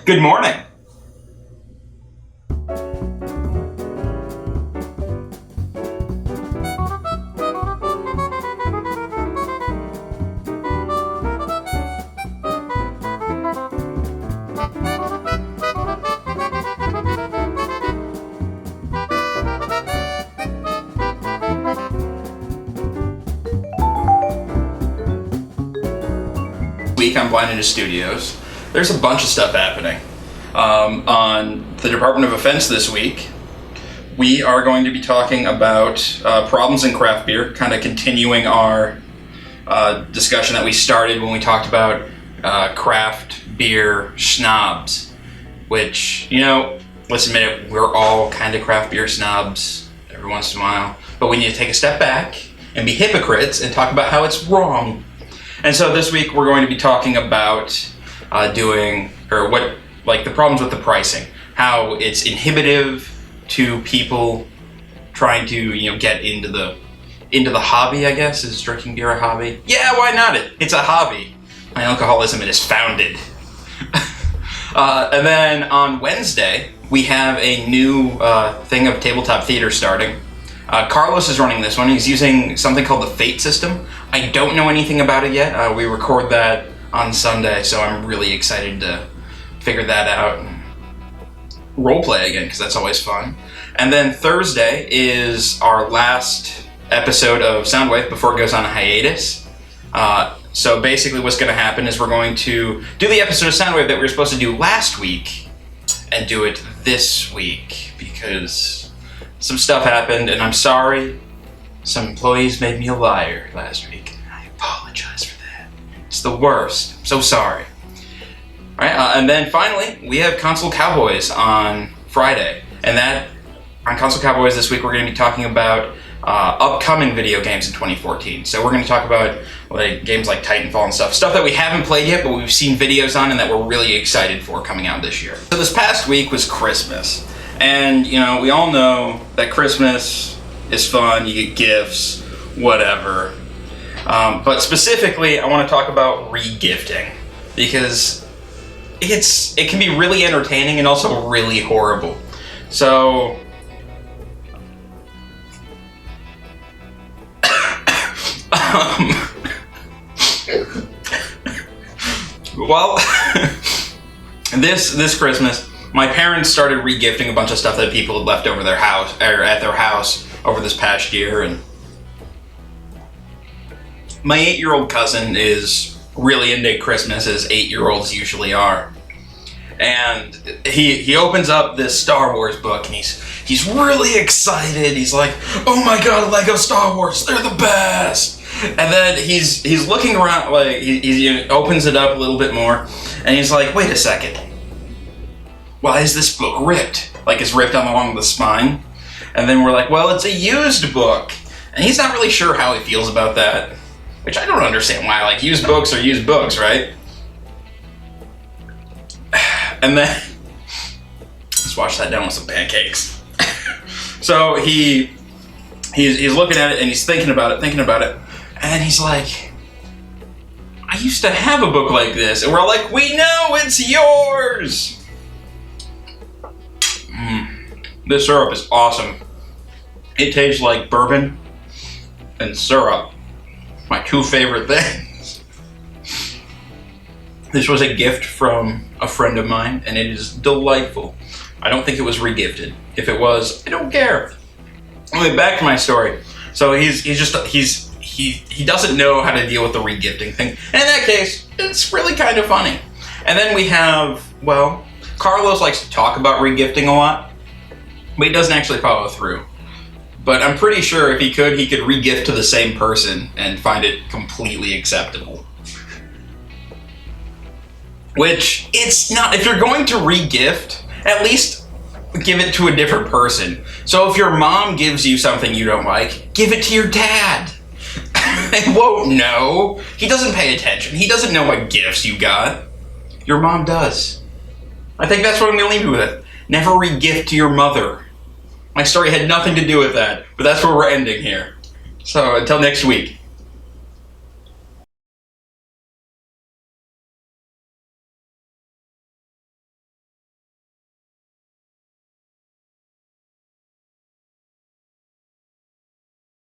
Good morning. Week on Blind Ninja Studios. There's a bunch of stuff happening. On the Department of Defense this week, we are going to be talking about problems in craft beer, kind of continuing our discussion that we started when we talked about craft beer snobs, which, you know, let's admit it, we're all kind of craft beer snobs every once in a while, but we need to take a step back and be hypocrites and talk about how it's wrong. And so this week we're going to be talking about the problems with the pricing, how it's inhibitive to people trying to, get into the hobby, I guess. Is drinking beer a hobby? Yeah, why not? It's a hobby. My alcoholism, it is founded. And then on Wednesday, we have a new thing of tabletop theater starting. Carlos is running this one. He's using something called the Fate system. I don't know anything about it yet. We record that on Sunday, so I'm really excited to figure that out and roleplay again, because that's always fun. And then Thursday is our last episode of Soundwave before it goes on a hiatus. So basically what's going to happen is we're going to do the episode of Soundwave that we were supposed to do last week and do it this week, because some stuff happened, and I'm sorry. Some employees made me a liar last week. I apologize for that. It's the worst. I'm so sorry. All right, and then finally, we have Console Cowboys on Friday. And on Console Cowboys this week, we're going to be talking about upcoming video games in 2014. So we're going to talk about games like Titanfall and stuff that we haven't played yet, but we've seen videos on and that we're really excited for coming out this year. So this past week was Christmas. And, we all know that Christmas is fun, you get gifts, whatever. But specifically, I want to talk about re-gifting, because it can be really entertaining and also really horrible. So, this Christmas, my parents started re-gifting a bunch of stuff that people had left over their house or at their house over this past year, and my 8-year-old cousin is really into Christmas, as 8-year-olds usually are. And he opens up this Star Wars book, and he's really excited. He's like, "Oh my god, Lego Star Wars, they're the best!" And then he's looking around, he opens it up a little bit more, and he's like, "Wait a second. Why is this book ripped? It's ripped along the spine?" And then we're like, "Well, it's a used book." And he's not really sure how he feels about that, which I don't understand why. Used books are used books, right? And then, let's wash that down with some pancakes. So he's looking at it and he's thinking about it, and he's like, "I used to have a book like this." And we're like, "We know, it's yours!" This syrup is awesome. It tastes like bourbon and syrup. My two favorite things. This was a gift from a friend of mine, and it is delightful. I don't think it was re-gifted. If it was, I don't care. Anyway, back to my story. So he doesn't know how to deal with the re-gifting thing. And in that case, it's really kind of funny. And then we have, Carlos likes to talk about re-gifting a lot, but he doesn't actually follow through. But I'm pretty sure if he could re-gift to the same person and find it completely acceptable. Which, it's not. If you're going to re-gift, at least give it to a different person. So if your mom gives you something you don't like, give it to your dad. He won't know. He doesn't pay attention. He doesn't know what gifts you got. Your mom does. I think that's what I'm going to leave you with. Never re-gift to your mother. My story had nothing to do with that, but that's where we're ending here. So until next week.